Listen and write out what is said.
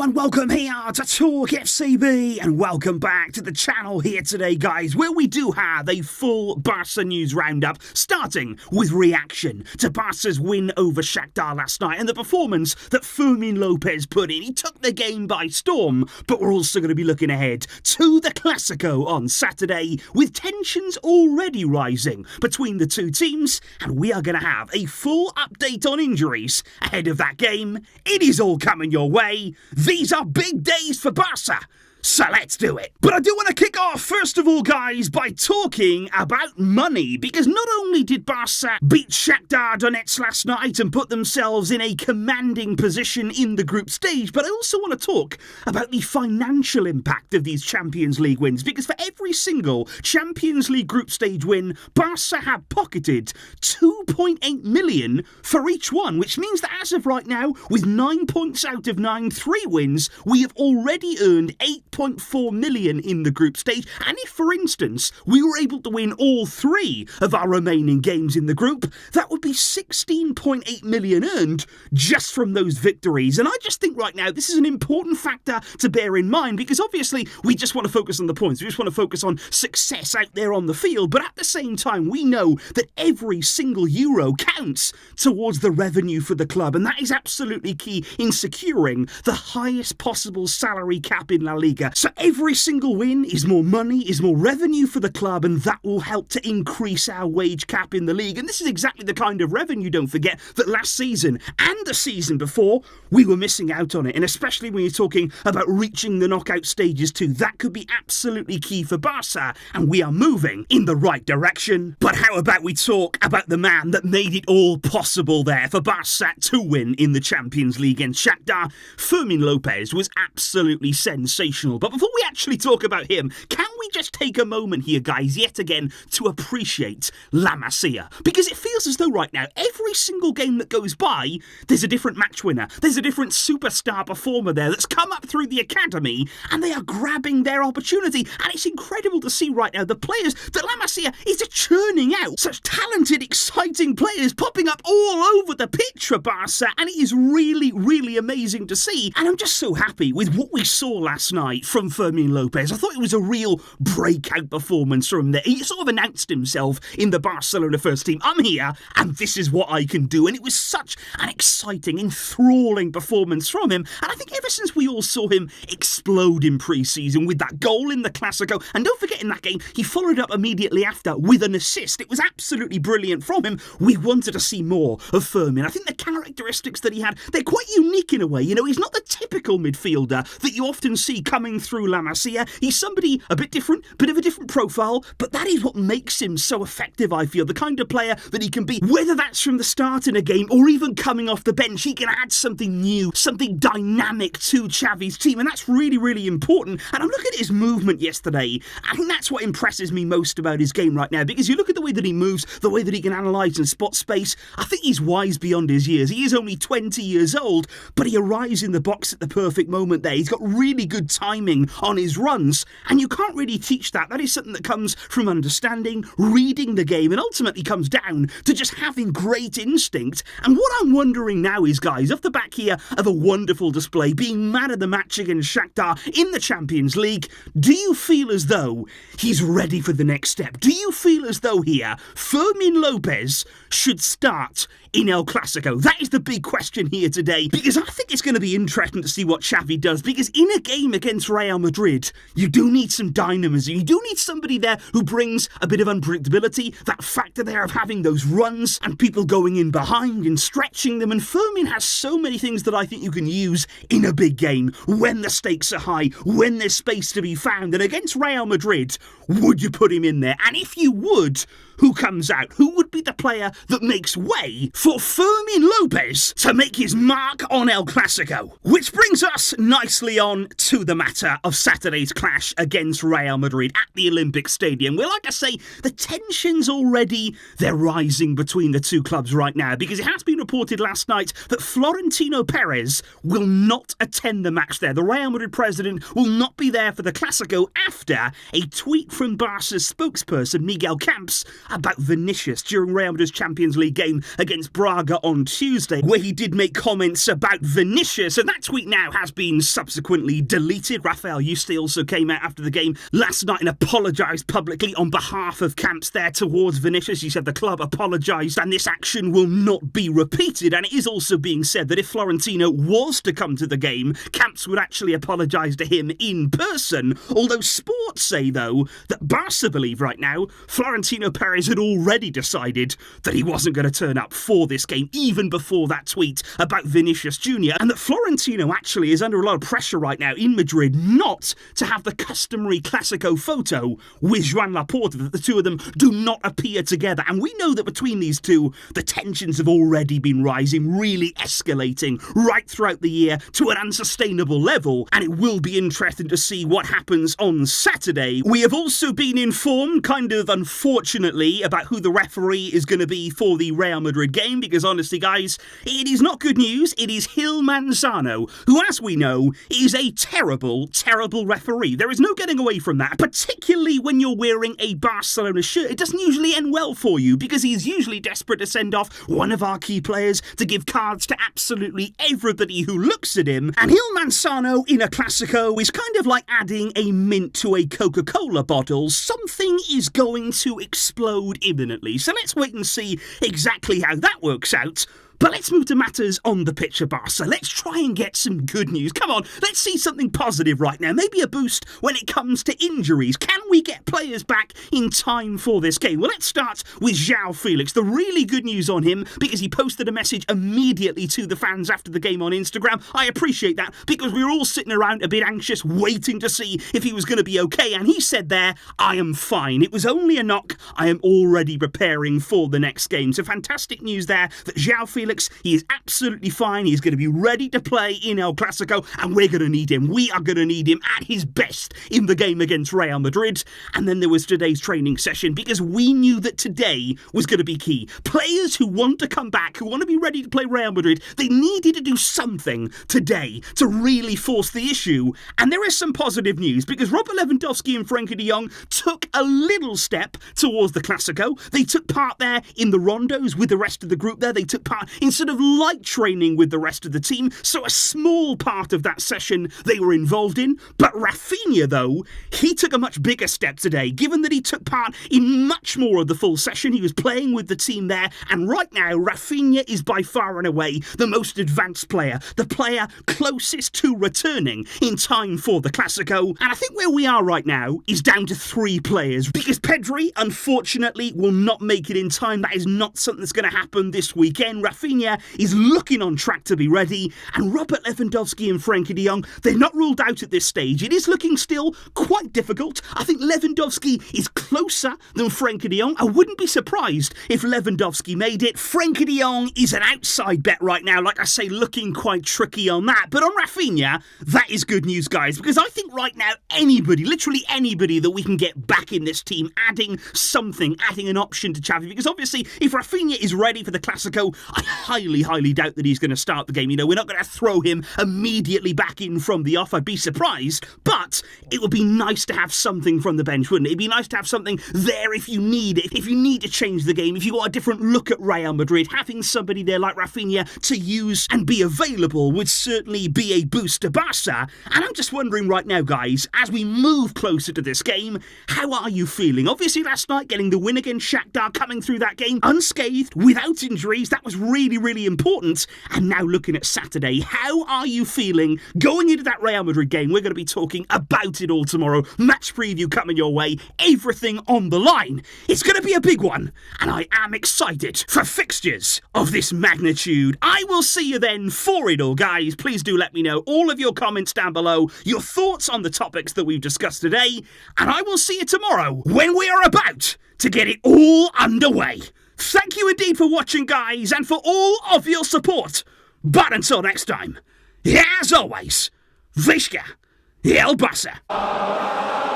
and welcome here to TalkFCB, and welcome back to the channel here today, guys, where we do have a full Barça news roundup, starting with reaction to Barca's win over Shakhtar last night and the performance that Fermin Lopez put in. He took the game by storm, but we're also going to be looking ahead to the Clasico on Saturday, with tensions already rising between the two teams, and we are going to have a full update on injuries ahead of that game. It is all coming your way. These are big days for Barca, so let's do it. But I do want to kick off, first of all, guys, by talking about money, because not only did Barca beat Shakhtar Donetsk last night and put themselves in a commanding position in the group stage, but I also want to talk about the financial impact of these Champions League wins, because for every single Champions League group stage win, Barca have pocketed 2.8 million for each one, which means that as of right now, with 9 points out of 9, 3 wins, we have already earned 8.4 million in the group stage. And if, for instance, we were able to win all 3 of our remaining games in the group, that would be 16.8 million earned just from those victories. And I just think right now this is an important factor to bear in mind, because obviously we just want to focus on the points, we just want to focus on success out there on the field, but at the same time we know that every single euro counts towards the revenue for the club, and that is absolutely key in securing the highest possible salary cap in La Liga. So every single win is more money, is more revenue for the club, and that will help to increase our wage cap in the league. And this is exactly the kind of revenue, don't forget, that last season and the season before we were missing out on it. And especially when you're talking about reaching the knockout stages too, that could be absolutely key for Barca, and we are moving in the right direction. But how about we talk about the man that made it all possible there for Barca to win in the Champions League against Shakhtar? Fermin Lopez was absolutely sensational. But before we actually talk about him, can we just take a moment here, guys, yet again, to appreciate La Masia? Because it feels as though right now, every single game that goes by, there's a different match winner. There's a different superstar performer there that's come up through the academy, and they are grabbing their opportunity. And it's incredible to see right now the players that La Masia is churning out. Such talented, exciting players popping up all over the pitch for Barca, and it is really, really amazing to see. And I'm just so happy with what we saw last night from Fermin Lopez. I thought it was a real breakout performance from there. He sort of announced himself in the Barcelona first team. I'm here, and this is what I can do. And it was such an exciting, enthralling performance from him. And I think ever since we all saw him explode in pre-season with that goal in the Clasico, and don't forget in that game, he followed up immediately after with an assist. It was absolutely brilliant from him. We wanted to see more of Fermin. I think the characteristics that he had, they're quite unique in a way. You know, he's not the typical midfielder that you often see coming through La Masia. He's somebody a bit different, bit of a different profile, but that is what makes him so effective, I feel. The kind of player that he can be, whether that's from the start in a game or even coming off the bench, he can add something new, something dynamic to Xavi's team, and that's really, really important. And I'm looking at his movement yesterday. I think that's what impresses me most about his game right now, because you look at the way that he moves, the way that he can analyse and spot space. I think he's wise beyond his years. He is only 20 years old, but he arrives in the box at the perfect moment there. He's got really good timing on his runs, and you can't really teach that. That is something that comes from understanding, reading the game, and ultimately comes down to just having great instinct. And what I'm wondering now is, guys, off the back here of a wonderful display, being man of the match against Shakhtar in the Champions League, do you feel as though he's ready for the next step? Do you feel as though here Fermin Lopez should start in El Clasico? That is the big question here today, because I think it's going to be interesting to see what Xavi does, because in a game against Real Madrid, you do need some dynamism. You do need somebody there who brings a bit of unpredictability, that factor there of having those runs and people going in behind and stretching them. And Fermin has so many things that I think you can use in a big game when the stakes are high, when there's space to be found. And against Real Madrid, would you put him in there? And if you would, who comes out? Who would be the player that makes way for Fermin Lopez to make his mark on El Clasico? Which brings us nicely on to the matter of Saturday's clash against Real Madrid at the Olympic Stadium, where, like I say, the tensions already, they're rising between the two clubs right now, because it has been reported last night that Florentino Pérez will not attend the match there. The Real Madrid president will not be there for the Clasico after a tweet from Barca's spokesperson, Miguel Camps, about Vinicius during Real Madrid's Champions League game against Braga on Tuesday, where he did make comments about Vinicius, and that tweet now has been subsequently deleted. Rafael Yuste also came out after the game last night and apologised publicly on behalf of Camps there towards Vinicius. He said the club apologised and this action will not be repeated, and it is also being said that if Florentino was to come to the game, Camps would actually apologise to him in person, although sports say though that Barca believe right now Florentino Pérez had already decided that he wasn't going to turn up for this game even before that tweet about Vinicius Jr., and that Florentino actually is under a lot of pressure right now in Madrid not to have the customary Clasico photo with Joan Laporta, that the two of them do not appear together. And we know that between these two, the tensions have already been rising, really escalating right throughout the year to an unsustainable level, and it will be interesting to see what happens on Saturday. We have also been informed, kind of unfortunately, about who the referee is going to be for the Real Madrid game, because honestly guys, it is not good news. It is Gil Manzano, who as we know is a terrible referee. There is no getting away from that, particularly when you're wearing a Barcelona shirt. It doesn't usually end well for you because he's usually desperate to send off one of our key players to give cards to absolutely everybody who looks at him. And Gil Manzano in a Clasico is kind of like adding a mint to a Coca-Cola bottle. Something is going to explode imminently. So let's wait and see exactly how that works out. But let's move to matters on the pitch of Barca. Let's try and get some good news. Come on, let's see something positive right now. Maybe a boost when it comes to injuries. Can we get players back in time for this game? Well, let's start with João Felix. The really good news on him, because he posted a message immediately to the fans after the game on Instagram. I appreciate that, because we were all sitting around a bit anxious, waiting to see if he was going to be okay. And he said there, I am fine. It was only a knock. I am already preparing for the next game. So fantastic news there that João Felix, he is absolutely fine. He's going to be ready to play in El Clasico, and we're going to need him. We are going to need him at his best in the game against Real Madrid. And then there was today's training session, because we knew that today was going to be key. Players who want to come back, who want to be ready to play Real Madrid, they needed to do something today to really force the issue. And there is some positive news, because Robert Lewandowski and Frenkie de Jong took a little step towards the Clasico. They took part there in the rondos with the rest of the group there. They took part in sort of light training with the rest of the team, so a small part of that session they were involved in. But Rafinha, though, he took a much bigger step today, given that he took part in much more of the full session. He was playing with the team there, and right now Rafinha is by far and away the most advanced player, the player closest to returning in time for the Clasico. And I think where we are right now is down to 3 players, because Pedri, unfortunately, will not make it in time. That is not something that's going to happen this weekend. Rafinha is looking on track to be ready, and Robert Lewandowski and Frenkie de Jong, they're not ruled out at this stage. It is looking still quite difficult. I think Lewandowski is closer than Frenkie de Jong. I wouldn't be surprised if Lewandowski made it. Frenkie de Jong is an outside bet right now, like I say, looking quite tricky on that. But on Rafinha, that is good news, guys, because I think right now anybody, literally anybody that we can get back in this team, adding something, adding an option to Xavi, because obviously if Rafinha is ready for the Clasico, I highly doubt that he's going to start the game. You know, we're not going to throw him immediately back in from the off. I'd be surprised, but it would be nice to have something from the bench, wouldn't it? It'd be nice to have something there if you need it. If you need to change the game, if you got a different look at Real Madrid, having somebody there like Rafinha to use and be available would certainly be a boost to Barca. And I'm just wondering right now, guys, as we move closer to this game, how are you feeling? Obviously last night, getting the win against Shakhtar, coming through that game unscathed, without injuries, that was really important. And now looking at Saturday, how are you feeling going into that Real Madrid game? We're going to be talking about it all tomorrow. Match preview coming your way, everything on the line. It's going to be a big one, and I am excited for fixtures of this magnitude. I will see you then for it all, guys. Please do let me know all of your comments down below, your thoughts on the topics that we've discussed today, and I will see you tomorrow when we are about to get it all underway. Thank you indeed for watching, guys, and for all of your support. But until next time, as always, Visca El Barça.